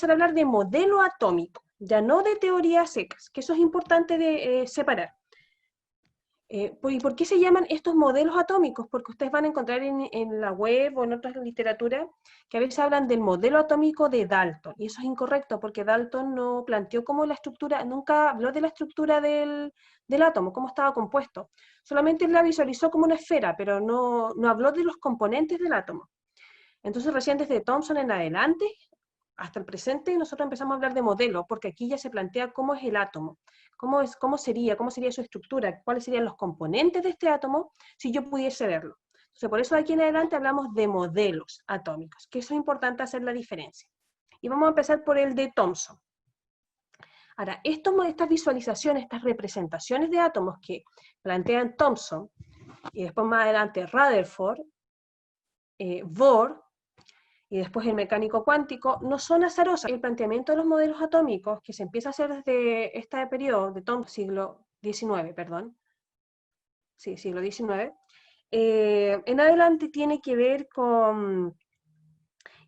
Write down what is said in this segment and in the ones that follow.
a hablar de modelo atómico, ya no de teorías secas, que eso es importante de separar. ¿Y por qué se llaman estos modelos atómicos? Porque ustedes van a encontrar en la web o en otras literaturas que a veces hablan del modelo atómico de Dalton, y eso es incorrecto, porque Dalton no planteó cómo la estructura, nunca habló de la estructura del átomo, cómo estaba compuesto. Solamente la visualizó como una esfera, pero no habló de los componentes del átomo. Entonces recién desde Thomson en adelante, hasta el presente, nosotros empezamos a hablar de modelo, porque aquí ya se plantea cómo es el átomo, cómo sería su estructura, cuáles serían los componentes de este átomo, si yo pudiese verlo. Entonces, por eso de aquí en adelante hablamos de modelos atómicos, que eso es importante hacer la diferencia. Y vamos a empezar por el de Thomson. Ahora, estas visualizaciones, estas representaciones de átomos que plantean Thomson, y después más adelante Rutherford, Bohr, y después el mecánico cuántico, no son azarosas. El planteamiento de los modelos atómicos, que se empieza a hacer desde este periodo, de siglo XIX, perdón, sí, siglo XIX, en adelante tiene que ver con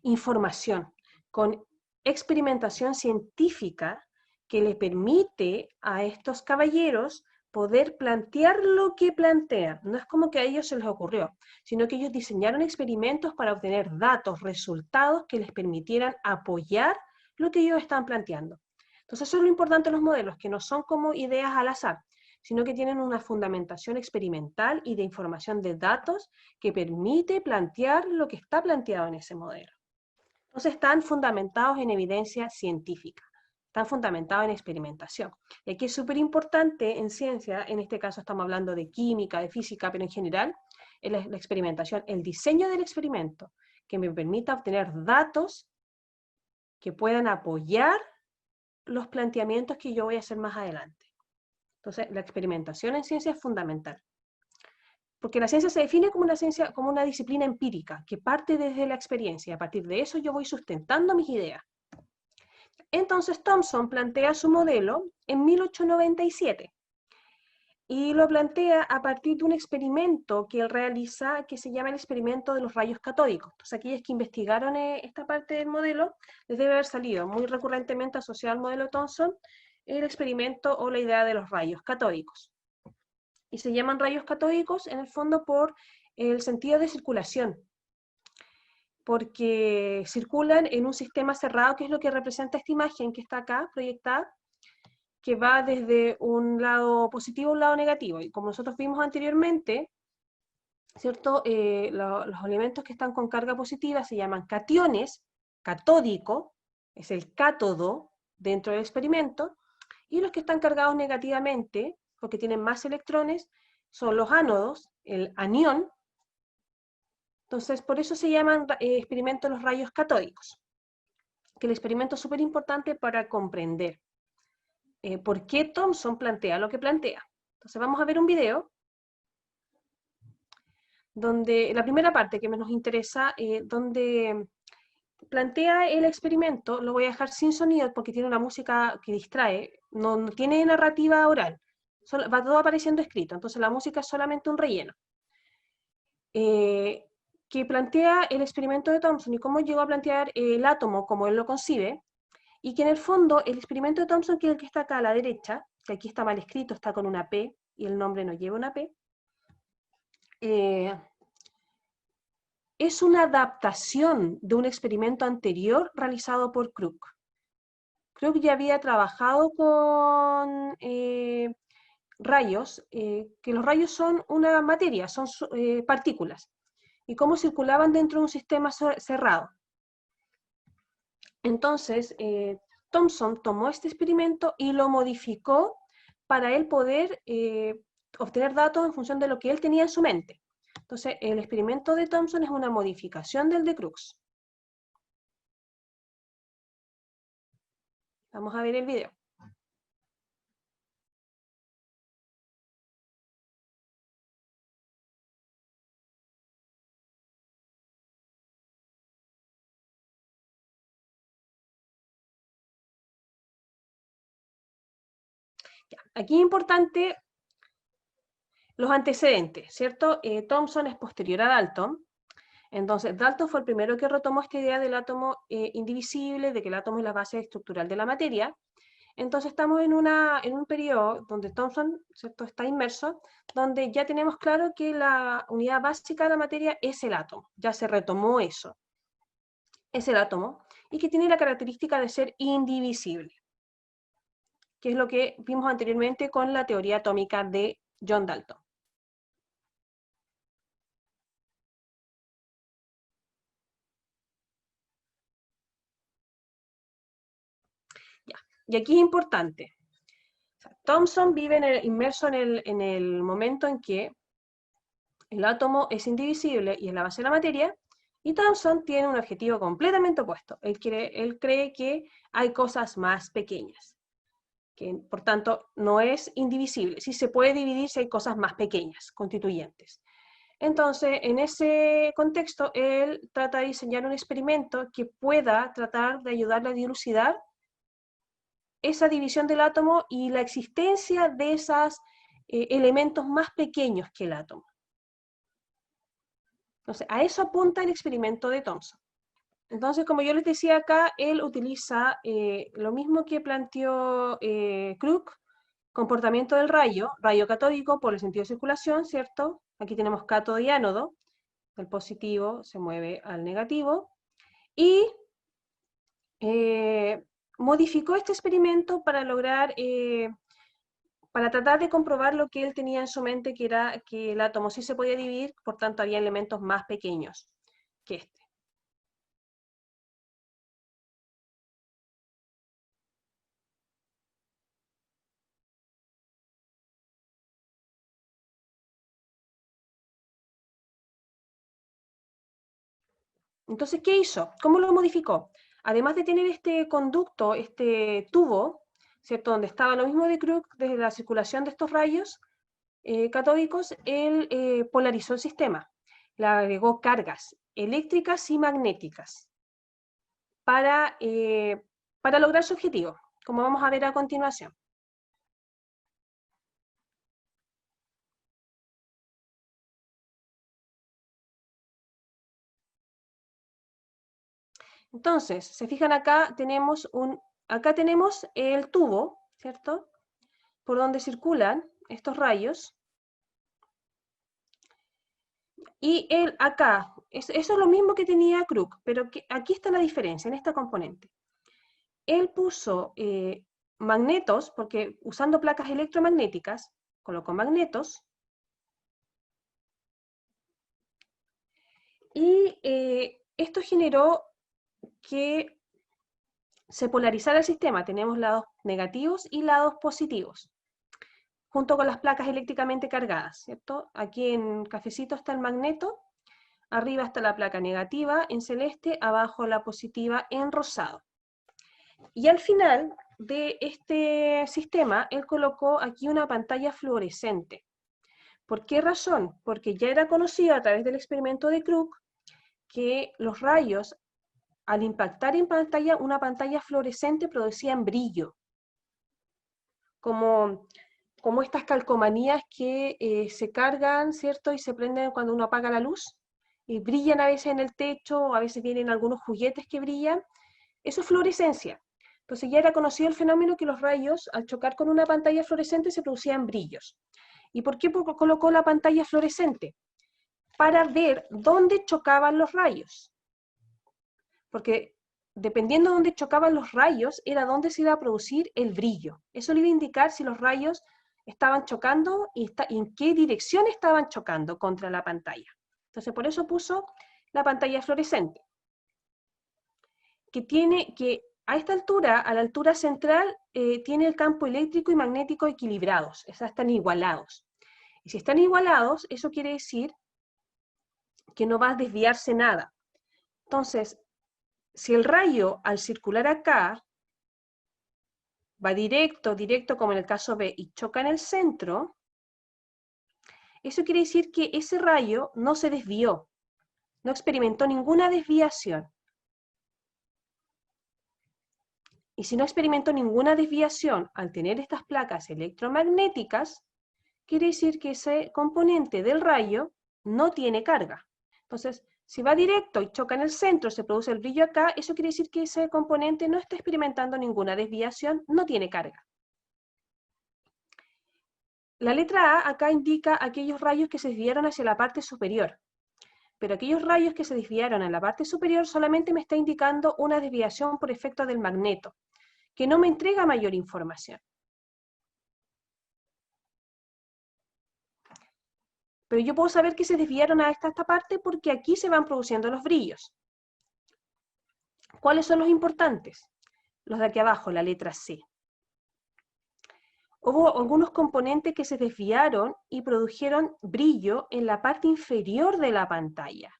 información, con experimentación científica que le permite a estos caballeros poder plantear lo que plantean. No es como que a ellos se les ocurrió, sino que ellos diseñaron experimentos para obtener datos, resultados que les permitieran apoyar lo que ellos están planteando. Entonces eso es lo importante de los modelos, que no son como ideas al azar, sino que tienen una fundamentación experimental y de información de datos que permite plantear lo que está planteado en ese modelo. Entonces están fundamentados en evidencia científica, están fundamentados en experimentación. Y aquí es súper importante en ciencia, en este caso estamos hablando de química, de física, pero en general, la experimentación, el diseño del experimento, que me permita obtener datos que puedan apoyar los planteamientos que yo voy a hacer más adelante. Entonces, la experimentación en ciencia es fundamental. Porque la ciencia se define como una ciencia, como una disciplina empírica, que parte desde la experiencia. A partir de eso yo voy sustentando mis ideas. Entonces Thomson plantea su modelo en 1897 y lo plantea a partir de un experimento que él realiza que se llama el experimento de los rayos catódicos. Entonces aquellos que investigaron esta parte del modelo les debe haber salido muy recurrentemente asociado al modelo Thomson el experimento o la idea de los rayos catódicos. Y se llaman rayos catódicos en el fondo por el sentido de circulación, porque circulan en un sistema cerrado, que es lo que representa esta imagen que está acá proyectada, que va desde un lado positivo a un lado negativo. Y como nosotros vimos anteriormente, ¿cierto? Los elementos que están con carga positiva se llaman cationes, catódico, es el cátodo dentro del experimento, y los que están cargados negativamente, porque tienen más electrones, son los ánodos, el anión. Entonces, por eso se llaman experimentos los rayos catódicos, que el experimento es súper importante para comprender por qué Thomson plantea lo que plantea. Entonces vamos a ver un video donde la primera parte que nos interesa, donde plantea el experimento. Lo voy a dejar sin sonido porque tiene una música que distrae, no tiene narrativa oral, va todo apareciendo escrito, entonces la música es solamente un relleno. Que plantea el experimento de Thomson y cómo llegó a plantear el átomo como él lo concibe, y que en el fondo el experimento de Thomson, que es el que está acá a la derecha, que aquí está mal escrito, está con una P, y el nombre no lleva una P, es una adaptación de un experimento anterior realizado por Crook. Crook ya había trabajado con rayos, que los rayos son una materia, son partículas, y cómo circulaban dentro de un sistema cerrado. Entonces, Thomson tomó este experimento y lo modificó para él poder obtener datos en función de lo que él tenía en su mente. Entonces, el experimento de Thomson es una modificación del de Crookes. Vamos a ver el video. Ya. Aquí es importante los antecedentes, ¿cierto? Thomson es posterior a Dalton. Entonces, Dalton fue el primero que retomó esta idea del átomo indivisible, de que el átomo es la base estructural de la materia. Entonces estamos en un periodo donde Thomson, ¿cierto?, está inmerso, donde ya tenemos claro que la unidad básica de la materia es el átomo, ya se retomó eso, es el átomo, y que tiene la característica de ser indivisible, que es lo que vimos anteriormente con la teoría atómica de John Dalton. Ya. Y aquí es importante, Thomson vive inmerso en el momento en que el átomo es indivisible y es la base de la materia, y Thomson tiene un objetivo completamente opuesto. Él cree que hay cosas más pequeñas, que por tanto no es indivisible. Sí se puede dividir si hay cosas más pequeñas, constituyentes. Entonces, en ese contexto, él trata de diseñar un experimento que pueda tratar de ayudarle a dilucidar esa división del átomo y la existencia de esos elementos más pequeños que el átomo. Entonces, a eso apunta el experimento de Thomson. Entonces, como yo les decía acá, él utiliza lo mismo que planteó Crook, comportamiento del rayo catódico por el sentido de circulación, ¿cierto? Aquí tenemos cátodo y ánodo, el positivo se mueve al negativo, y modificó este experimento para lograr, para tratar de comprobar lo que él tenía en su mente, que era que el átomo sí se podía dividir, por tanto había elementos más pequeños que este. Entonces, ¿qué hizo? ¿Cómo lo modificó? Además de tener este conducto, este tubo, ¿cierto?, donde estaba lo mismo de Crook, desde la circulación de estos rayos catódicos, él polarizó el sistema, le agregó cargas eléctricas y magnéticas para, para lograr su objetivo, como vamos a ver a continuación. Entonces, se fijan acá, acá tenemos el tubo, ¿cierto?, por donde circulan estos rayos. Y él acá, eso es lo mismo que tenía Crook, pero aquí está la diferencia en esta componente. Él puso magnetos, porque usando placas electromagnéticas, colocó magnetos, y esto generó que se polarizara el sistema. Tenemos lados negativos y lados positivos, junto con las placas eléctricamente cargadas, ¿cierto? Aquí en cafecito está el magneto, arriba está la placa negativa en celeste, abajo la positiva en rosado. Y al final de este sistema, él colocó aquí una pantalla fluorescente. ¿Por qué razón? Porque ya era conocido a través del experimento de Crook que los rayos, al impactar en una pantalla fluorescente, producían brillo. Como estas calcomanías que se cargan, ¿cierto?, y se prenden cuando uno apaga la luz, y brillan a veces en el techo, o a veces vienen algunos juguetes que brillan. Eso es fluorescencia. Entonces ya era conocido el fenómeno que los rayos, al chocar con una pantalla fluorescente, se producían brillos. ¿Y por qué colocó la pantalla fluorescente? Para ver dónde chocaban los rayos. Porque dependiendo de dónde chocaban los rayos, era dónde se iba a producir el brillo. Eso le iba a indicar si los rayos estaban chocando y en qué dirección estaban chocando contra la pantalla. Entonces por eso puso la pantalla fluorescente, que a esta altura, a la altura central, tiene el campo eléctrico y magnético equilibrados, esas están igualados. Y si están igualados, eso quiere decir que no va a desviarse nada. Entonces, si el rayo al circular acá va directo como en el caso B, y choca en el centro, eso quiere decir que ese rayo no se desvió, no experimentó ninguna desviación. Y si no experimentó ninguna desviación al tener estas placas electromagnéticas, quiere decir que ese componente del rayo no tiene carga. Entonces, Si va directo y choca en el centro, se produce el brillo acá, eso quiere decir que ese componente no está experimentando ninguna desviación, no tiene carga. La letra A acá indica aquellos rayos que se desviaron hacia la parte superior, pero aquellos rayos que se desviaron en la parte superior solamente me está indicando una desviación por efecto del magneto, que no me entrega mayor información. Pero yo puedo saber que se desviaron a esta parte porque aquí se van produciendo los brillos. ¿Cuáles son los importantes? Los de aquí abajo, la letra C. Hubo algunos componentes que se desviaron y produjeron brillo en la parte inferior de la pantalla.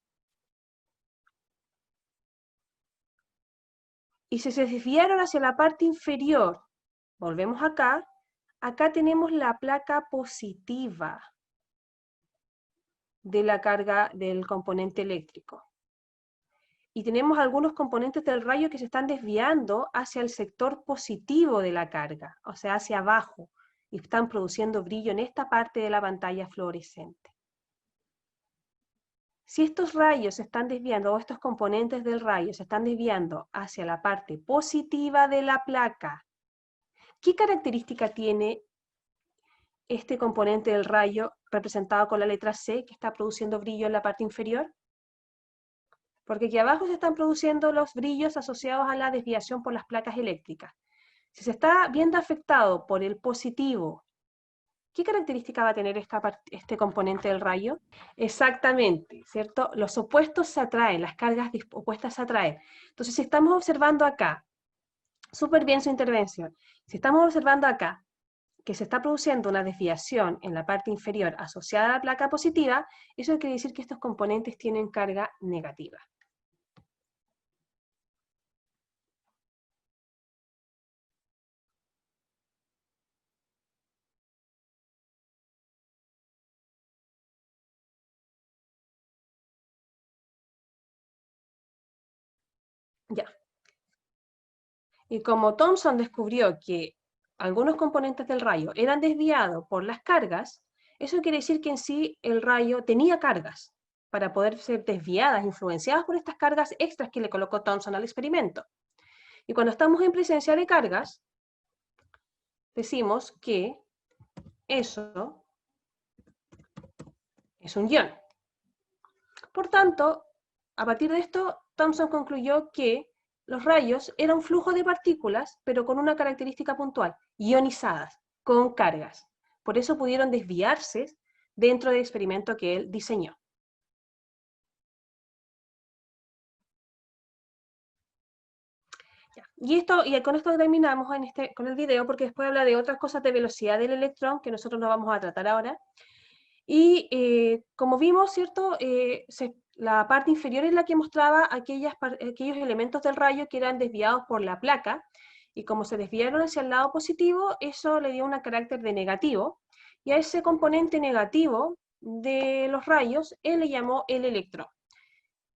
Y si se desviaron hacia la parte inferior, volvemos acá, acá tenemos la placa positiva de la carga del componente eléctrico. Y tenemos algunos componentes del rayo que se están desviando hacia el sector positivo de la carga, o sea, hacia abajo, y están produciendo brillo en esta parte de la pantalla fluorescente. Si estos rayos se están desviando, o estos componentes del rayo se están desviando hacia la parte positiva de la placa, ¿qué característica tiene este componente del rayo representado con la letra C que está produciendo brillo en la parte inferior? Porque aquí abajo se están produciendo los brillos asociados a la desviación por las placas eléctricas. Si se está viendo afectado por el positivo, ¿qué característica va a tener este componente del rayo? Exactamente, ¿cierto? Los opuestos se atraen, las cargas opuestas se atraen. Entonces, si estamos observando acá, súper bien su intervención, si estamos observando acá que se está produciendo una desviación en la parte inferior asociada a la placa positiva, eso quiere decir que estos componentes tienen carga negativa. Ya. Y como Thomson descubrió que algunos componentes del rayo eran desviados por las cargas, eso quiere decir que en sí el rayo tenía cargas para poder ser desviadas, influenciadas por estas cargas extras que le colocó Thomson al experimento. Y cuando estamos en presencia de cargas, decimos que eso es un ion. Por tanto, a partir de esto, Thomson concluyó que los rayos eran un flujo de partículas, pero con una característica puntual, ionizadas, con cargas. Por eso pudieron desviarse dentro del experimento que él diseñó. Y con esto terminamos con el video, porque después habla de otras cosas de velocidad del electrón que nosotros no vamos a tratar ahora. Y como vimos, ¿cierto? La parte inferior es la que mostraba aquellos elementos del rayo que eran desviados por la placa, y como se desviaron hacia el lado positivo, eso le dio un carácter de negativo, y a ese componente negativo de los rayos, él le llamó el electrón,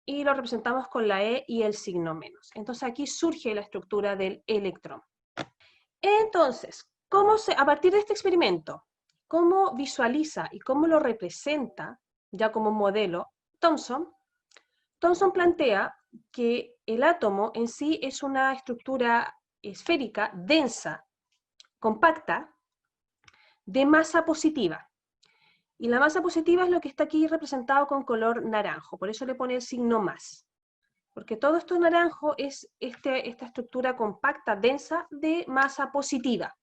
y lo representamos con la E y el signo menos. Entonces aquí surge la estructura del electrón. Entonces, a partir de este experimento, ¿cómo visualiza y cómo lo representa ya como modelo Thomson? Thomson plantea que el átomo en sí es una estructura esférica, densa, compacta, de masa positiva. Y la masa positiva es lo que está aquí representado con color naranjo, por eso le pone el signo más. Porque todo esto naranjo es esta estructura compacta, densa, de masa positiva.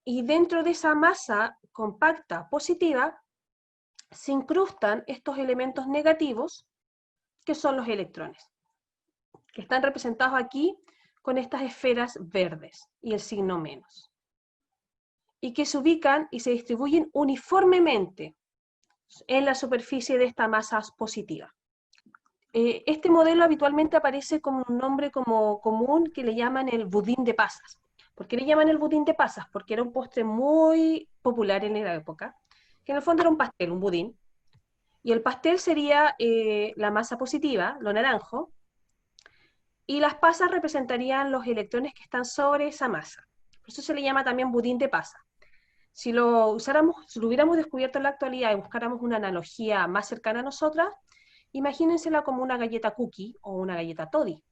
Y dentro de esa masa compacta positiva se incrustan estos elementos negativos, que son los electrones, que están representados aquí con estas esferas verdes y el signo menos, y que se ubican y se distribuyen uniformemente en la superficie de esta masa positiva. Este modelo habitualmente aparece con un nombre como común que le llaman el budín de pasas. ¿Por qué le llaman el budín de pasas? Porque era un postre muy popular en la época, que en el fondo era un pastel, un budín, y el pastel sería la masa positiva, lo naranjo, y las pasas representarían los electrones que están sobre esa masa. Por eso se le llama también budín de pasa. Si lo hubiéramos descubierto en la actualidad y buscáramos una analogía más cercana a nosotras, Imagínensela como una galleta cookie o una galleta toddy.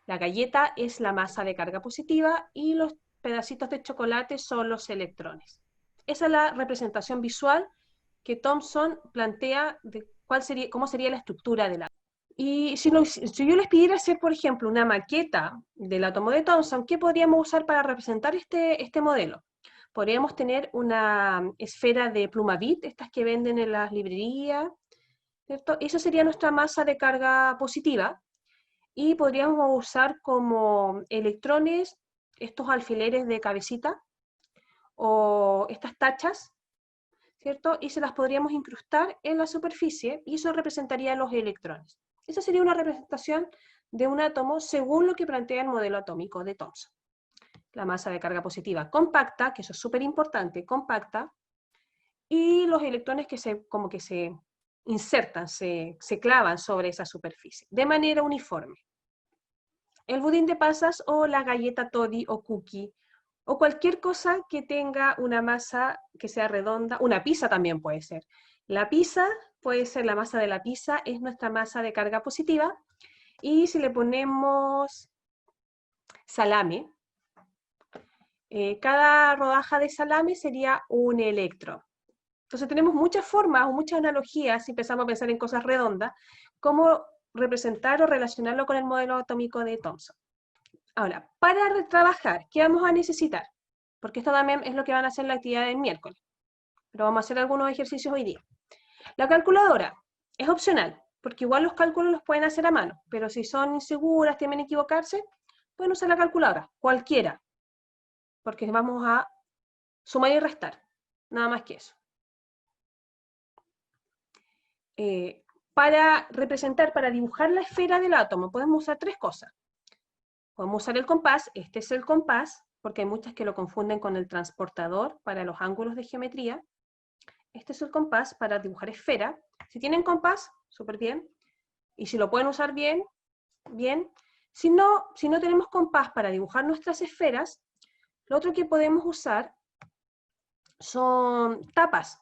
La galleta es la masa de carga positiva y los pedacitos de chocolate son los electrones. Esa es la representación visual que Thomson plantea de cómo sería la estructura del átomo. Y si yo les pidiera hacer, por ejemplo, una maqueta del átomo de Thomson, ¿qué podríamos usar para representar este modelo? Podríamos tener una esfera de Plumavit, estas que venden en las librerías, ¿cierto? Esa sería nuestra masa de carga positiva, y podríamos usar como electrones estos alfileres de cabecita o estas tachas, ¿cierto? Y se las podríamos incrustar en la superficie y eso representaría los electrones. Esa sería una representación de un átomo según lo que plantea el modelo atómico de Thomson. La masa de carga positiva compacta, que eso es súper importante, compacta, y los electrones que como que se insertan, se clavan sobre esa superficie, de manera uniforme. El budín de pasas o la galleta toddy o cookie, o cualquier cosa que tenga una masa que sea redonda, una pizza también puede ser. La pizza puede ser, la masa de la pizza es nuestra masa de carga positiva, y si le ponemos salame, cada rodaja de salame sería un electrón. Entonces tenemos muchas formas o muchas analogías, si empezamos a pensar en cosas redondas, cómo representar o relacionarlo con el modelo atómico de Thomson. Ahora, para trabajar, ¿qué vamos a necesitar? Porque esto también es lo que van a hacer la actividad del miércoles, pero vamos a hacer algunos ejercicios hoy día. La calculadora es opcional, porque igual los cálculos los pueden hacer a mano, pero si son inseguras, temen equivocarse, pueden usar la calculadora, cualquiera, porque vamos a sumar y restar, nada más que eso. Para representar, para dibujar la esfera del átomo, podemos usar tres cosas. Podemos usar el compás, este es el compás, porque hay muchas que lo confunden con el transportador para los ángulos de geometría. Este es el compás para dibujar esfera. Si tienen compás, súper bien. Y si lo pueden usar bien, bien. Si no tenemos compás para dibujar nuestras esferas, lo otro que podemos usar son tapas.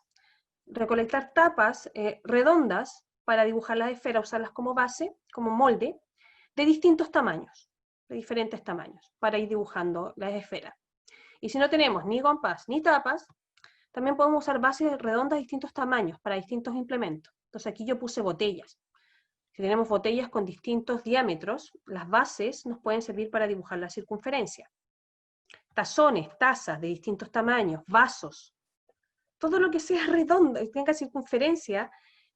Recolectar tapas redondas para dibujar las esferas, usarlas como base, como molde, de distintos tamaños, de diferentes tamaños, para ir dibujando las esferas. Y si no tenemos ni compás ni tapas, también podemos usar bases redondas de distintos tamaños para distintos implementos. Entonces aquí yo puse botellas. Si tenemos botellas con distintos diámetros, las bases nos pueden servir para dibujar la circunferencia. Tazones, tazas de distintos tamaños, vasos, todo lo que sea redondo y tenga circunferencia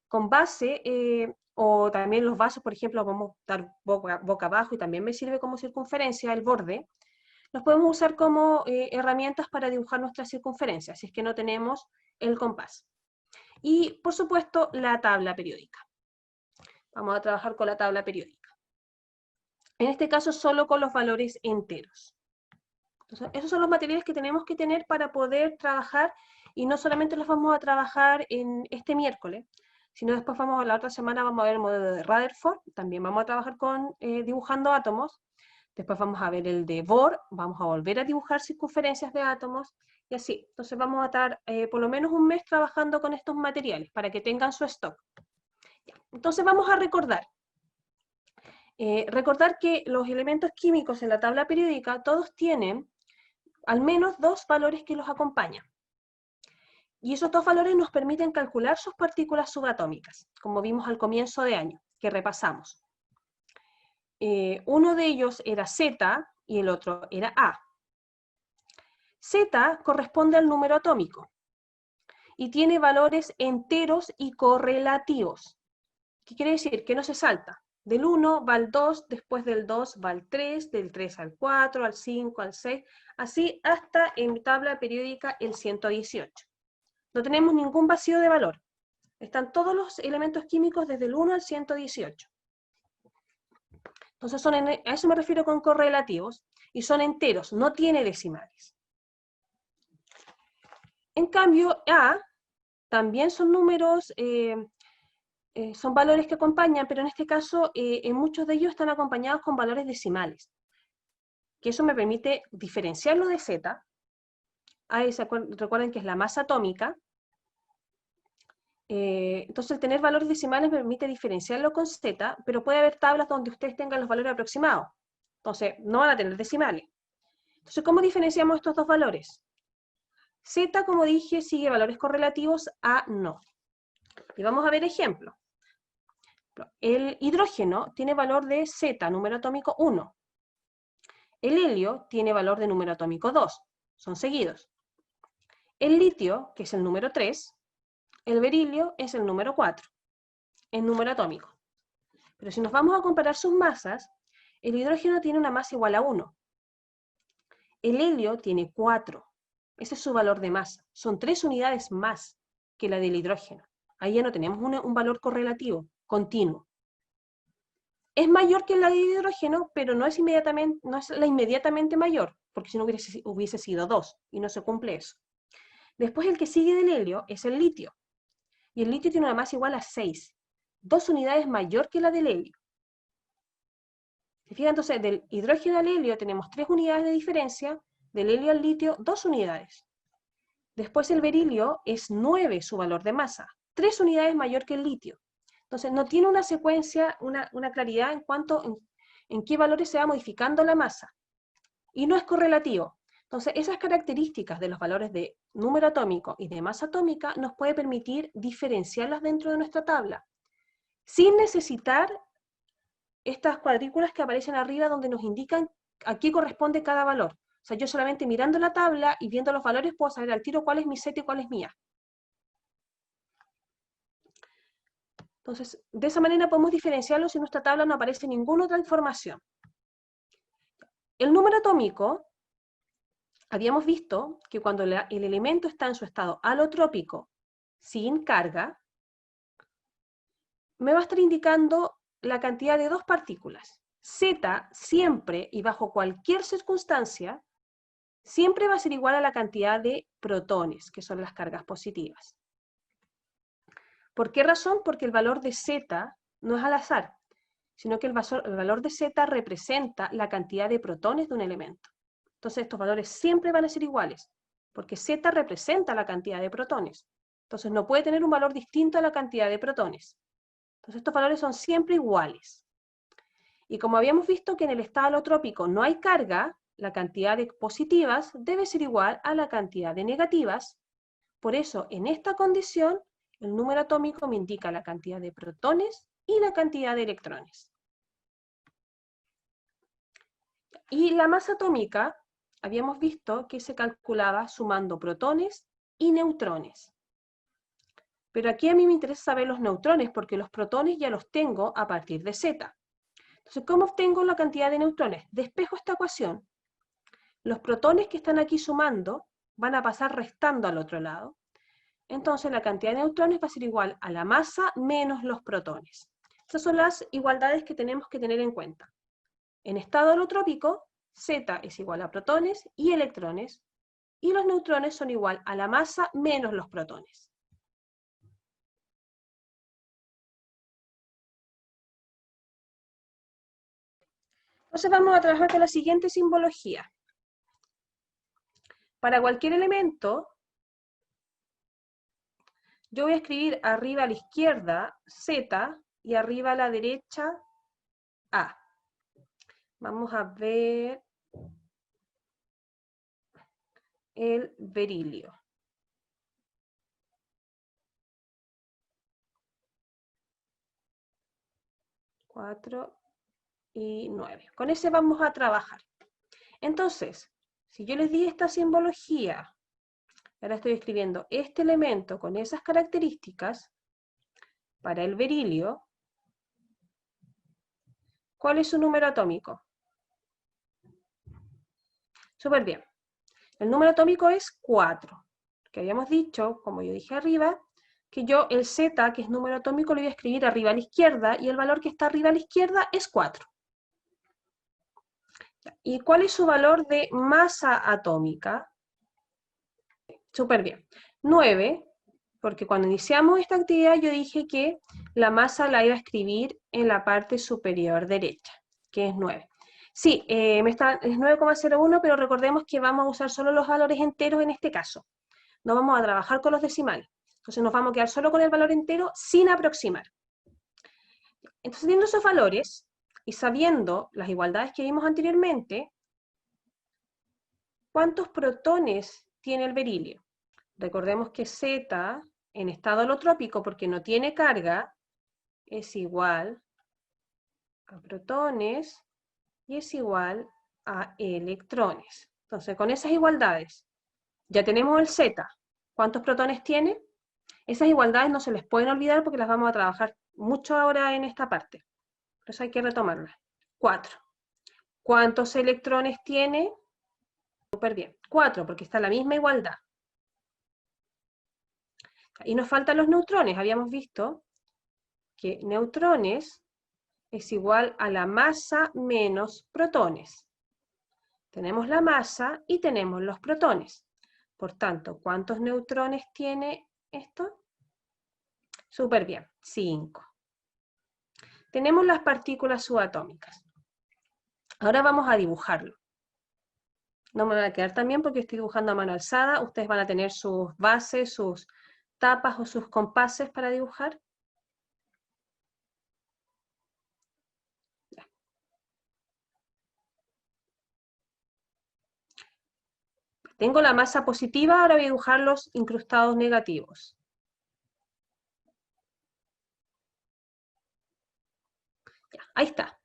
con base, o también los vasos, por ejemplo, vamos a dar boca abajo y también me sirve como circunferencia el borde, los podemos usar como herramientas para dibujar nuestra circunferencia, si es que no tenemos el compás. Y, por supuesto, la tabla periódica. Vamos a trabajar con la tabla periódica. En este caso, solo con los valores enteros. Entonces, esos son los materiales que tenemos que tener para poder trabajar, y no solamente los vamos a trabajar en este miércoles, sino después la otra semana vamos a ver el modelo de Rutherford, también vamos a trabajar con dibujando átomos, después vamos a ver el de Bohr, vamos a volver a dibujar circunferencias de átomos, y así. Entonces vamos a estar por lo menos un mes trabajando con estos materiales, para que tengan su stock. Entonces vamos a recordar. Recordar que los elementos químicos en la tabla periódica, todos tienen al menos dos valores que los acompañan. Y esos dos valores nos permiten calcular sus partículas subatómicas, como vimos al comienzo de año, que repasamos. Uno de ellos era Z y el otro era A. Z corresponde al número atómico y tiene valores enteros y correlativos. ¿Qué quiere decir? Que no se salta. Del 1 va al 2, después del 2 va al 3, del 3 al 4, al 5, al 6, así hasta en mi tabla periódica el 118. No tenemos ningún vacío de valor. Están todos los elementos químicos desde el 1 al 118. Entonces a eso me refiero con correlativos, y son enteros, no tiene decimales. En cambio, A también son números, son valores que acompañan, pero en este caso en muchos de ellos están acompañados con valores decimales, que eso me permite diferenciarlo de Z. Ahí recuerden que es la masa atómica, Entonces, el tener valores decimales me permite diferenciarlo con Z, pero puede haber tablas donde ustedes tengan los valores aproximados. Entonces, no van a tener decimales. Entonces, ¿cómo diferenciamos estos dos valores? Z, como dije, sigue valores correlativos a no. Y vamos a ver ejemplos. El hidrógeno tiene valor de Z, número atómico 1. El helio tiene valor de número atómico 2. Son seguidos. El litio, que es el número 3, el berilio es el número 4, en número atómico. Pero si nos vamos a comparar sus masas, el hidrógeno tiene una masa igual a 1. El helio tiene 4. Ese es su valor de masa. Son 3 unidades más que la del hidrógeno. Ahí ya no tenemos un valor correlativo, continuo. Es mayor que la del hidrógeno, pero no es la inmediatamente mayor, porque si no hubiese sido 2, y no se cumple eso. Después el que sigue del helio es el litio. Y el litio tiene una masa igual a 6. 2 unidades mayor que la del helio. ¿Se fijan? Entonces, del hidrógeno al helio tenemos 3 unidades de diferencia, del helio al litio 2 unidades. Después el berilio es 9 su valor de masa, 3 unidades mayor que el litio. Entonces, no tiene una secuencia, una claridad en cuanto en qué valores se va modificando la masa. Y no es correlativo. Entonces, esas características de los valores de número atómico y de masa atómica nos puede permitir diferenciarlas dentro de nuestra tabla, sin necesitar estas cuadrículas que aparecen arriba donde nos indican a qué corresponde cada valor. O sea, yo solamente mirando la tabla y viendo los valores puedo saber al tiro cuál es mi Z y cuál es mi A. Entonces, de esa manera podemos diferenciarlos si en nuestra tabla no aparece ninguna otra información. El número atómico, habíamos visto que cuando el elemento está en su estado alotrópico, sin carga, me va a estar indicando la cantidad de 2 partículas. Z siempre y bajo cualquier circunstancia, siempre va a ser igual a la cantidad de protones, que son las cargas positivas. ¿Por qué razón? Porque el valor de Z no es al azar, sino que el valor de Z representa la cantidad de protones de un elemento. Entonces estos valores siempre van a ser iguales, porque Z representa la cantidad de protones. Entonces no puede tener un valor distinto a la cantidad de protones. Entonces estos valores son siempre iguales. Y como habíamos visto que en el estado alotrópico no hay carga, la cantidad de positivas debe ser igual a la cantidad de negativas. Por eso, en esta condición, el número atómico me indica la cantidad de protones y la cantidad de electrones. Y la masa atómica, habíamos visto que se calculaba sumando protones y neutrones. Pero aquí a mí me interesa saber los neutrones, porque los protones ya los tengo a partir de Z. Entonces, ¿cómo obtengo la cantidad de neutrones? Despejo esta ecuación. Los protones que están aquí sumando van a pasar restando al otro lado. Entonces, la cantidad de neutrones va a ser igual a la masa menos los protones. Esas son las igualdades que tenemos que tener en cuenta. En estado alotrópico, Z es igual a protones y electrones, y los neutrones son igual a la masa menos los protones. Entonces vamos a trabajar con la siguiente simbología. Para cualquier elemento, yo voy a escribir arriba a la izquierda Z y arriba a la derecha A. Vamos a ver el berilio. 4 y 9. Con ese vamos a trabajar. Entonces, si yo les di esta simbología, ahora estoy escribiendo este elemento con esas características para el berilio, ¿cuál es su número atómico? Súper bien. El número atómico es 4. Que habíamos dicho, como yo dije arriba, que yo el Z, que es número atómico, lo voy a escribir arriba a la izquierda, y el valor que está arriba a la izquierda es 4. ¿Y cuál es su valor de masa atómica? Súper bien. 9, porque cuando iniciamos esta actividad yo dije que la masa la iba a escribir en la parte superior derecha, que es 9. Sí, es 9,01, pero recordemos que vamos a usar solo los valores enteros en este caso. No vamos a trabajar con los decimales. Entonces nos vamos a quedar solo con el valor entero sin aproximar. Entonces, teniendo esos valores y sabiendo las igualdades que vimos anteriormente, ¿cuántos protones tiene el berilio? Recordemos que Z en estado alotrópico, porque no tiene carga, es igual a protones y es igual a electrones. Entonces, con esas igualdades, ya tenemos el Z. ¿Cuántos protones tiene? Esas igualdades no se les pueden olvidar porque las vamos a trabajar mucho ahora en esta parte. Por eso hay que retomarlas. 4. ¿Cuántos electrones tiene? Súper bien. 4, porque está la misma igualdad. Y nos faltan los neutrones. Habíamos visto que neutrones es igual a la masa menos protones. Tenemos la masa y tenemos los protones. Por tanto, ¿cuántos neutrones tiene esto? Súper bien, 5. Tenemos las partículas subatómicas. Ahora vamos a dibujarlo. No me voy a quedar también porque estoy dibujando a mano alzada. Ustedes van a tener sus bases, sus tapas o sus compases para dibujar. Tengo la masa positiva, ahora voy a dibujar los incrustados negativos. Ya, ahí está.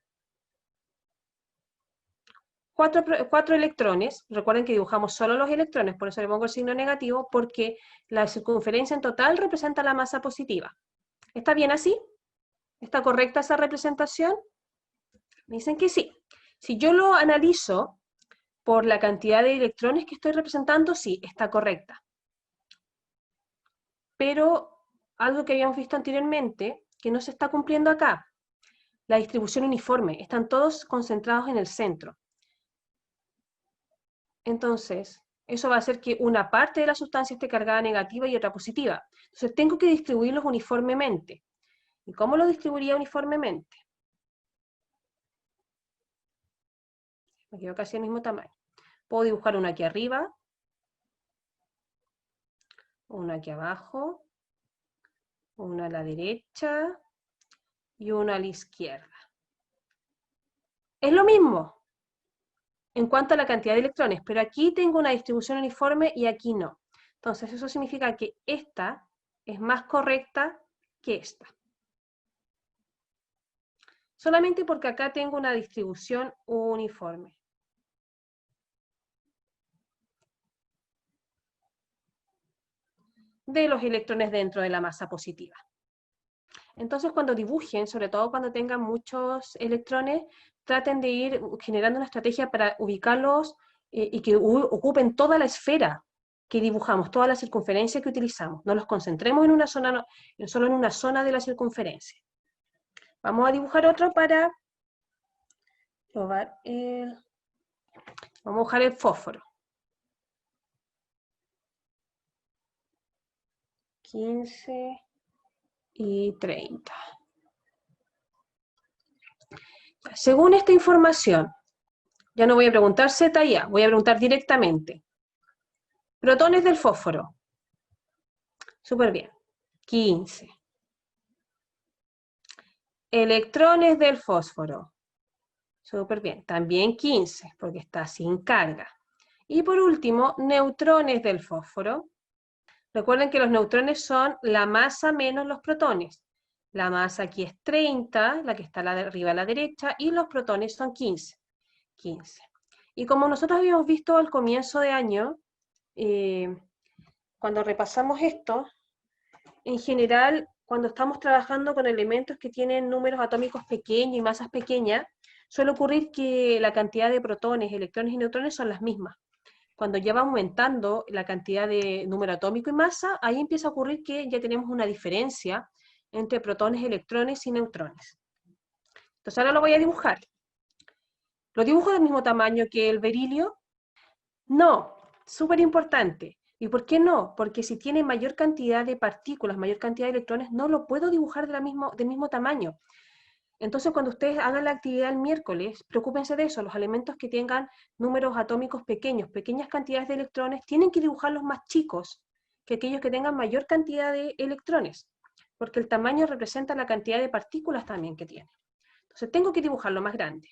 4 electrones, recuerden que dibujamos solo los electrones, por eso le pongo el signo negativo, porque la circunferencia en total representa la masa positiva. ¿Está bien así? ¿Está correcta esa representación? Me dicen que sí. Si yo lo analizo por la cantidad de electrones que estoy representando, sí, está correcta. Pero algo que habíamos visto anteriormente, que no se está cumpliendo acá, la distribución uniforme, están todos concentrados en el centro. Entonces, eso va a hacer que una parte de la sustancia esté cargada negativa y otra positiva. Entonces, tengo que distribuirlos uniformemente. ¿Y cómo lo distribuiría uniformemente? Me quedo casi al mismo tamaño. Puedo dibujar uno aquí arriba, uno aquí abajo, uno a la derecha y uno a la izquierda. Es lo mismo en cuanto a la cantidad de electrones, pero aquí tengo una distribución uniforme y aquí no. Entonces, eso significa que esta es más correcta que esta. Solamente porque acá tengo una distribución uniforme. De los electrones dentro de la masa positiva. Entonces, cuando dibujen, sobre todo cuando tengan muchos electrones, traten de ir generando una estrategia para ubicarlos y que ocupen toda la esfera que dibujamos, toda la circunferencia que utilizamos. No los concentremos en una zona, solo en una zona de la circunferencia. Vamos a dibujar otro para probar el... Vamos a dibujar el fósforo. 15 y 30. Según esta información, ya no voy a preguntar Z y A, voy a preguntar directamente. Protones del fósforo. Súper bien. 15. Electrones del fósforo. Súper bien. También 15, porque está sin carga. Y por último, neutrones del fósforo. Recuerden que los neutrones son la masa menos los protones. La masa aquí es 30, la que está arriba a la derecha, y los protones son 15. 15. Y como nosotros habíamos visto al comienzo de año, cuando repasamos esto, en general, cuando estamos trabajando con elementos que tienen números atómicos pequeños y masas pequeñas, suele ocurrir que la cantidad de protones, electrones y neutrones son las mismas. Cuando ya va aumentando la cantidad de número atómico y masa, ahí empieza a ocurrir que ya tenemos una diferencia entre protones, electrones y neutrones. Entonces ahora lo voy a dibujar. ¿Lo dibujo del mismo tamaño que el berilio? No, súper importante. ¿Y por qué no? Porque si tiene mayor cantidad de partículas, mayor cantidad de electrones, no lo puedo dibujar del mismo tamaño. Entonces, cuando ustedes hagan la actividad el miércoles, preocúpense de eso. Los elementos que tengan números atómicos pequeños, pequeñas cantidades de electrones, tienen que dibujarlos más chicos que aquellos que tengan mayor cantidad de electrones, porque el tamaño representa la cantidad de partículas también que tiene. Entonces tengo que dibujarlo más grande.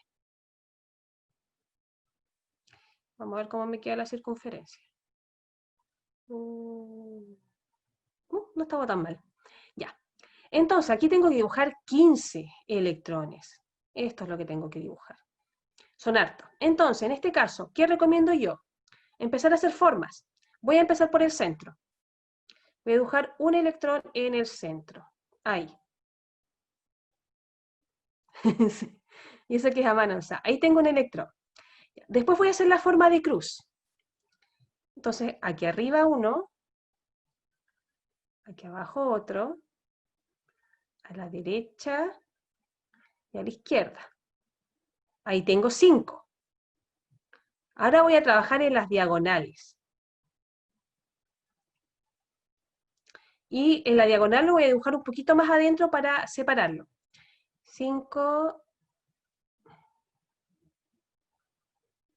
Vamos a ver cómo me queda la circunferencia. No estaba tan mal. Ya. Entonces, aquí tengo que dibujar 15 electrones. Esto es lo que tengo que dibujar. Son hartos. Entonces, en este caso, ¿qué recomiendo yo? Empezar a hacer formas. Voy a empezar por el centro. Voy a dibujar un electrón en el centro. Ahí. Y eso que es a mano, o sea, ahí tengo un electrón. Después voy a hacer la forma de cruz. Entonces, aquí arriba uno, aquí abajo otro, a la derecha y a la izquierda. Ahí tengo 5. Ahora voy a trabajar en las diagonales. Y en la diagonal lo voy a dibujar un poquito más adentro para separarlo. 5,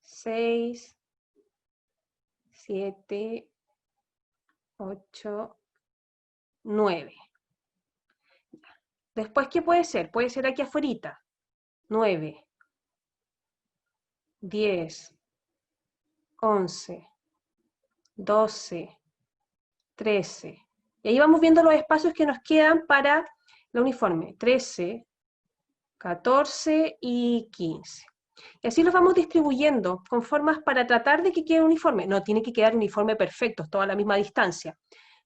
6, 7, 8, 9. Después, ¿qué puede ser? Puede ser aquí afuera. 9, 10, 11, 12, 13. Y ahí vamos viendo los espacios que nos quedan para la uniforme. 13, 14 y 15. Y así los vamos distribuyendo con formas para tratar de que quede uniforme. No tiene que quedar uniforme perfecto, toda a la misma distancia.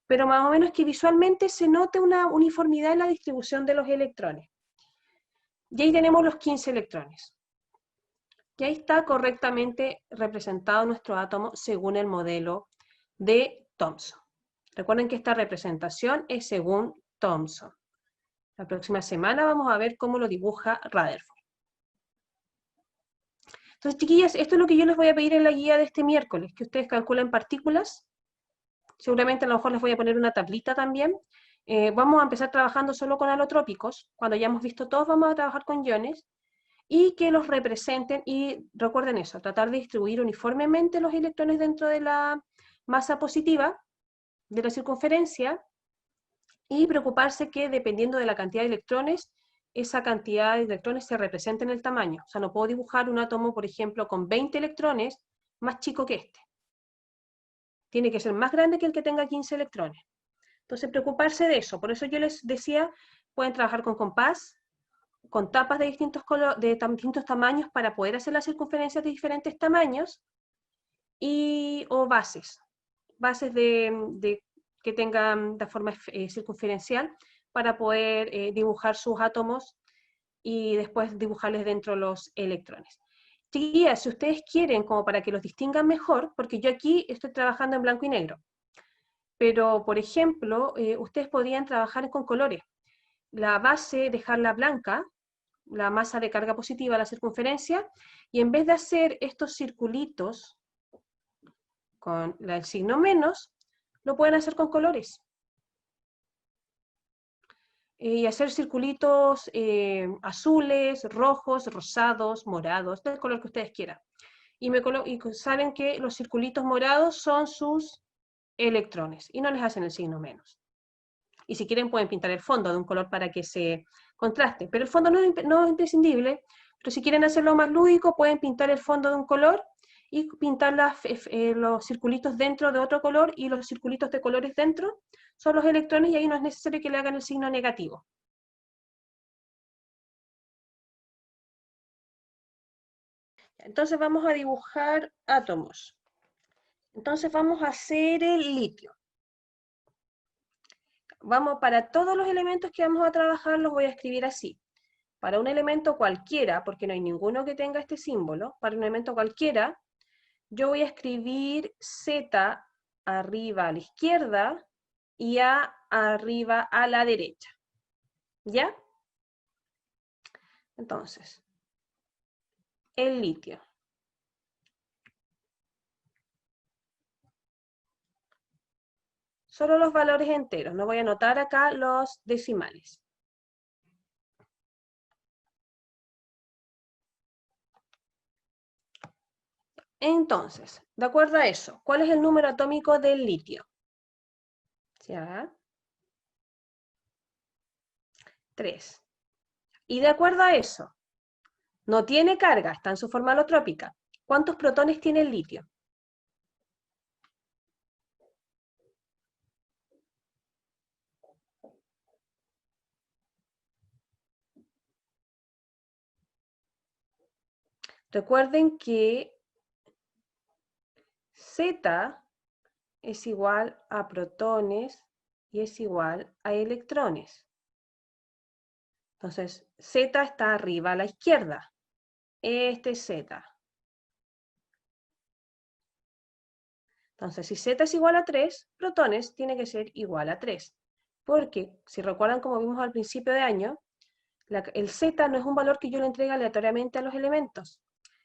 Pero más o menos que visualmente se note una uniformidad en la distribución de los electrones. Y ahí tenemos los 15 electrones. Y ahí está correctamente representado nuestro átomo según el modelo de Thomson. Recuerden que esta representación es según Thomson. La próxima semana vamos a ver cómo lo dibuja Rutherford. Entonces, chiquillas, esto es lo que yo les voy a pedir en la guía de este miércoles, que ustedes calculen partículas. Seguramente a lo mejor les voy a poner una tablita también. Vamos a empezar trabajando solo con alotrópicos. Cuando ya hemos visto todos, vamos a trabajar con iones. Y que los representen, y recuerden eso, tratar de distribuir uniformemente los electrones dentro de la masa positiva de la circunferencia, y preocuparse que dependiendo de la cantidad de electrones, esa cantidad de electrones se represente en el tamaño. O sea, no puedo dibujar un átomo, por ejemplo, con 20 electrones más chico que este. Tiene que ser más grande que el que tenga 15 electrones. Entonces, preocuparse de eso. Por eso yo les decía, pueden trabajar con compás, con tapas de distintos tamaños para poder hacer las circunferencias de diferentes tamaños, o bases que tengan de forma circunferencial para poder dibujar sus átomos y después dibujarles dentro los electrones. Chiquillas, si ustedes quieren, como para que los distingan mejor, porque yo aquí estoy trabajando en blanco y negro, pero por ejemplo, ustedes podrían trabajar con colores. La base, dejarla blanca, la masa de carga positiva, la circunferencia, y en vez de hacer estos circulitos con el signo menos, lo pueden hacer con colores. Y hacer circulitos azules, rojos, rosados, morados, del color que ustedes quieran. Y saben que los circulitos morados son sus electrones, y no les hacen el signo menos. Y si quieren pueden pintar el fondo de un color para que se contraste, pero el fondo no es imprescindible, pero si quieren hacerlo más lúdico pueden pintar el fondo de un color y pintar los circulitos dentro de otro color, y los circulitos de colores dentro son los electrones, y ahí no es necesario que le hagan el signo negativo. Entonces vamos a dibujar átomos. Entonces vamos a hacer el litio. Para todos los elementos que vamos a trabajar los voy a escribir así. Para un elemento cualquiera, porque no hay ninguno que tenga este símbolo, para un elemento cualquiera, yo voy a escribir Z arriba a la izquierda y A arriba a la derecha. ¿Ya? Entonces, el litio. Solo los valores enteros, no voy a anotar acá los decimales. Entonces, de acuerdo a eso, ¿cuál es el número atómico del litio? ¿Ya? 3. Y de acuerdo a eso, no tiene carga, está en su forma alotrópica. ¿Cuántos protones tiene el litio? Recuerden que Z es igual a protones y es igual a electrones. Entonces, Z está arriba a la izquierda. Este es Z. Entonces, si Z es igual a 3, protones tiene que ser igual a 3. Porque, si recuerdan como vimos al principio de año, el Z no es un valor que yo le entregue aleatoriamente a los elementos.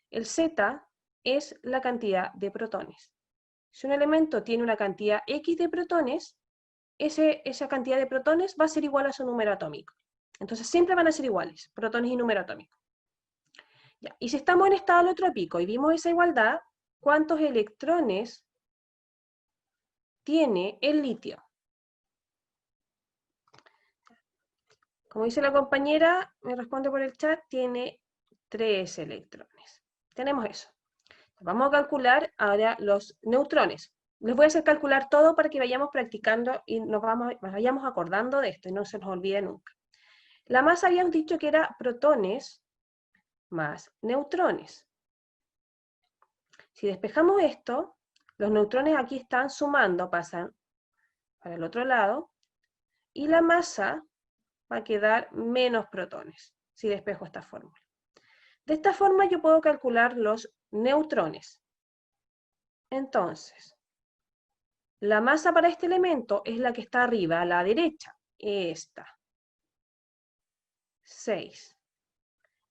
El Z es la cantidad de protones. Si un elemento tiene una cantidad X de protones, esa cantidad de protones va a ser igual a su número atómico. Entonces siempre van a ser iguales, protones y número atómico. Ya. Y si estamos en estado alotrópico y vimos esa igualdad, ¿cuántos electrones tiene el litio? Como dice la compañera, me responde por el chat, tiene 3 electrones. Tenemos eso. Vamos a calcular ahora los neutrones. Les voy a hacer calcular todo para que vayamos practicando y nos vayamos acordando de esto y no se nos olvide nunca. La masa habíamos dicho que era protones más neutrones. Si despejamos esto, los neutrones aquí están sumando, pasan para el otro lado, y la masa va a quedar menos protones, si despejo esta fórmula. De esta forma yo puedo calcular los neutrones. Entonces, la masa para este elemento es la que está arriba, a la derecha, esta, 6.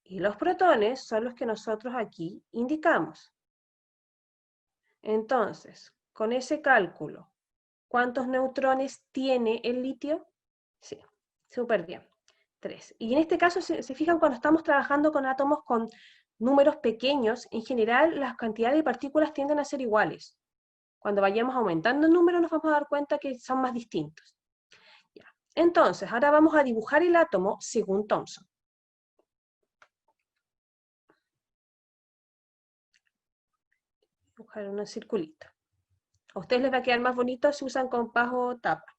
Y los protones son los que nosotros aquí indicamos. Entonces, con ese cálculo, ¿cuántos neutrones tiene el litio? Sí, súper bien, 3. Y en este caso, se fijan, cuando estamos trabajando con átomos con números pequeños, en general las cantidades de partículas tienden a ser iguales. Cuando vayamos aumentando el número nos vamos a dar cuenta que son más distintos. Ya. Entonces, ahora vamos a dibujar el átomo según Thomson. Dibujar un circulito. A ustedes les va a quedar más bonito si usan compás o tapa,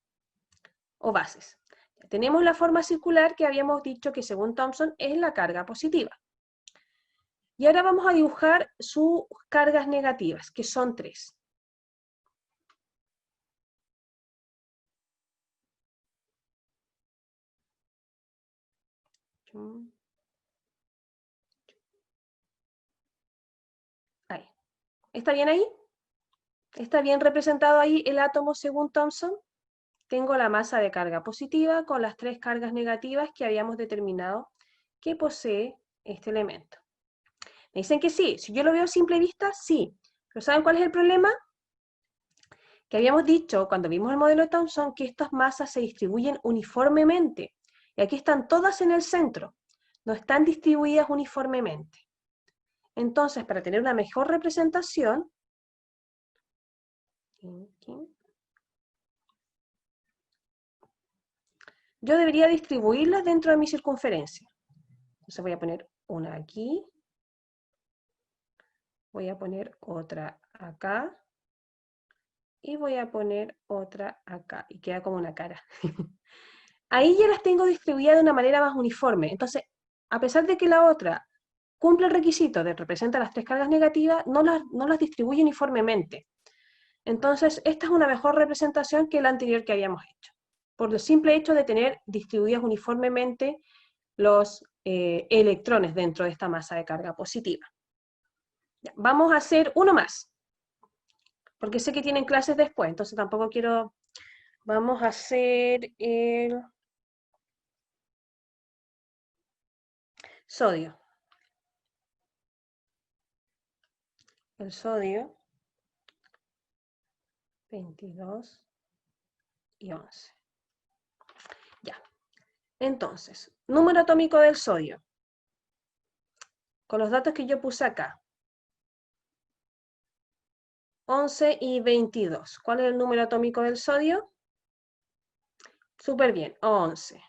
o bases. Ya tenemos la forma circular que habíamos dicho que según Thomson es la carga positiva. Y ahora vamos a dibujar sus cargas negativas, que son 3. Ahí. ¿Está bien ahí? ¿Está bien representado ahí el átomo según Thomson? Tengo la masa de carga positiva con las 3 cargas negativas que habíamos determinado que posee este elemento. Me dicen que sí. Si yo lo veo a simple vista, sí. Pero ¿saben cuál es el problema? Que habíamos dicho cuando vimos el modelo de Thomson que estas masas se distribuyen uniformemente. Y aquí están todas en el centro. No están distribuidas uniformemente. Entonces, para tener una mejor representación, yo debería distribuirlas dentro de mi circunferencia. Entonces voy a poner una aquí, voy a poner otra acá, y voy a poner otra acá, y queda como una cara. Ahí ya las tengo distribuidas de una manera más uniforme. Entonces, a pesar de que la otra cumple el requisito de representar las 3 cargas negativas, no las distribuye uniformemente. Entonces, esta es una mejor representación que la anterior que habíamos hecho, por el simple hecho de tener distribuidas uniformemente los electrones dentro de esta masa de carga positiva. Ya, vamos a hacer uno más, porque sé que tienen clases después, entonces tampoco quiero... Vamos a hacer el sodio. El sodio, 22 y 11. Ya. Entonces, número atómico del sodio. Con los datos que yo puse acá. 11 y 22. ¿Cuál es el número atómico del sodio? Súper bien, 11.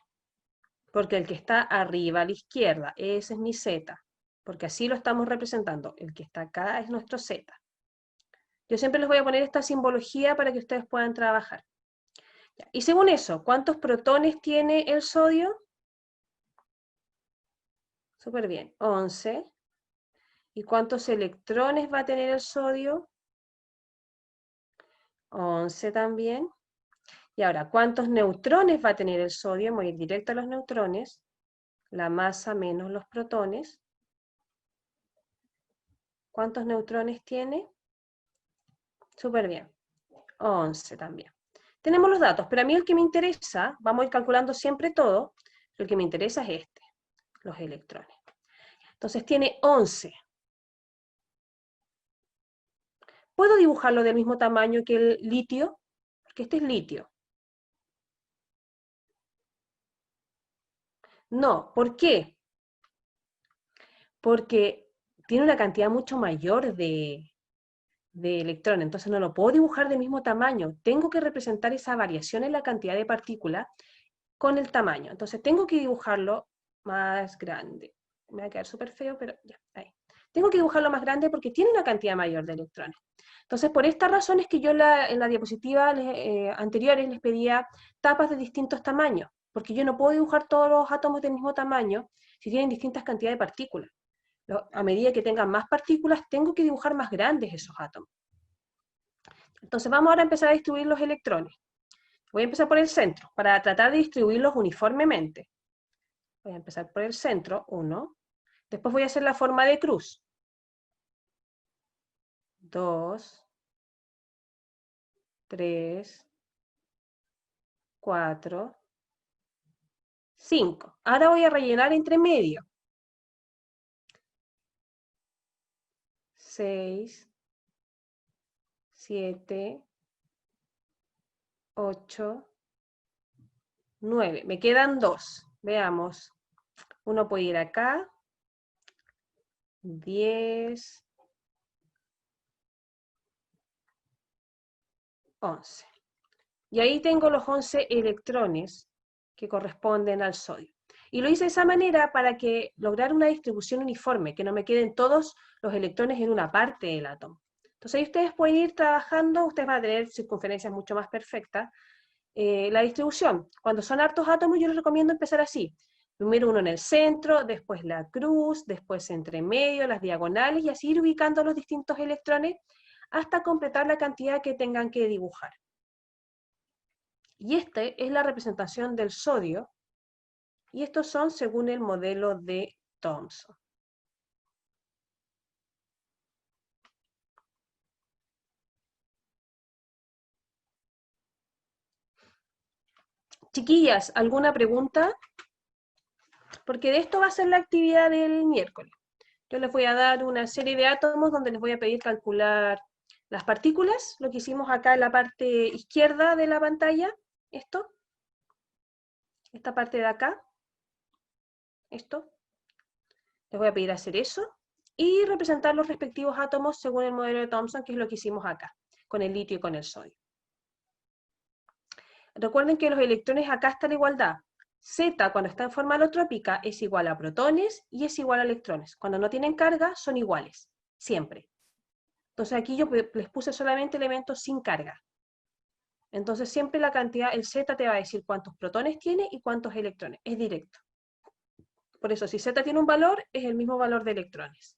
Porque el que está arriba a la izquierda, ese es mi Z. Porque así lo estamos representando. El que está acá es nuestro Z. Yo siempre les voy a poner esta simbología para que ustedes puedan trabajar. Y según eso, ¿cuántos protones tiene el sodio? Súper bien, 11. ¿Y cuántos electrones va a tener el sodio? 11 también. Y ahora, ¿cuántos neutrones va a tener el sodio? Voy a ir directo a los neutrones. La masa menos los protones. ¿Cuántos neutrones tiene? Súper bien, 11 también. Tenemos los datos, pero a mí el que me interesa, vamos a ir calculando siempre todo, el que me interesa es este, los electrones. Entonces tiene 11. ¿Puedo dibujarlo del mismo tamaño que el litio? Porque este es litio. No, ¿por qué? Porque tiene una cantidad mucho mayor de electrones, entonces no lo puedo dibujar del mismo tamaño. Tengo que representar esa variación en la cantidad de partículas con el tamaño. Entonces tengo que dibujarlo más grande. Me va a quedar súper feo, pero ya, ahí. Tengo que dibujarlo más grande porque tiene una cantidad mayor de electrones. Entonces, por esta razón es que yo en la diapositiva anteriores les pedía tapas de distintos tamaños, porque yo no puedo dibujar todos los átomos del mismo tamaño si tienen distintas cantidades de partículas. A medida que tengan más partículas, tengo que dibujar más grandes esos átomos. Entonces vamos ahora a empezar a distribuir los electrones. Voy a empezar por el centro, para tratar de distribuirlos uniformemente. Voy a empezar por el centro, 1. Después voy a hacer la forma de cruz. 2, 3, 4, 5. Ahora voy a rellenar entre medio. 6, 7, 8, 9. Me quedan 2. Veamos. Uno puede ir acá. 10, 11. Y ahí tengo los 11 electrones que corresponden al sodio. Y lo hice de esa manera para que lograr una distribución uniforme, que no me queden todos los electrones en una parte del átomo. Entonces ahí ustedes pueden ir trabajando, ustedes van a tener circunferencias mucho más perfectas. La distribución, cuando son hartos átomos, yo les recomiendo empezar así. Primero uno en el centro, después la cruz, después entre medio, las diagonales, y así ir ubicando los distintos electrones hasta completar la cantidad que tengan que dibujar. Y esta es la representación del sodio, y estos son según el modelo de Thomson. Chiquillas, ¿alguna pregunta? Porque de esto va a ser la actividad del miércoles. Yo les voy a dar una serie de átomos donde les voy a pedir calcular las partículas, lo que hicimos acá en la parte izquierda de la pantalla, esta parte de acá, esto. Les voy a pedir hacer eso y representar los respectivos átomos según el modelo de Thomson, que es lo que hicimos acá, con el litio y con el sodio. Recuerden que los electrones acá está la igualdad. Z, cuando está en forma alotrópica, es igual a protones y es igual a electrones. Cuando no tienen carga, son iguales, siempre. Entonces aquí yo les puse solamente elementos sin carga. Entonces siempre la cantidad, el Z te va a decir cuántos protones tiene y cuántos electrones. Es directo. Por eso, si Z tiene un valor, es el mismo valor de electrones.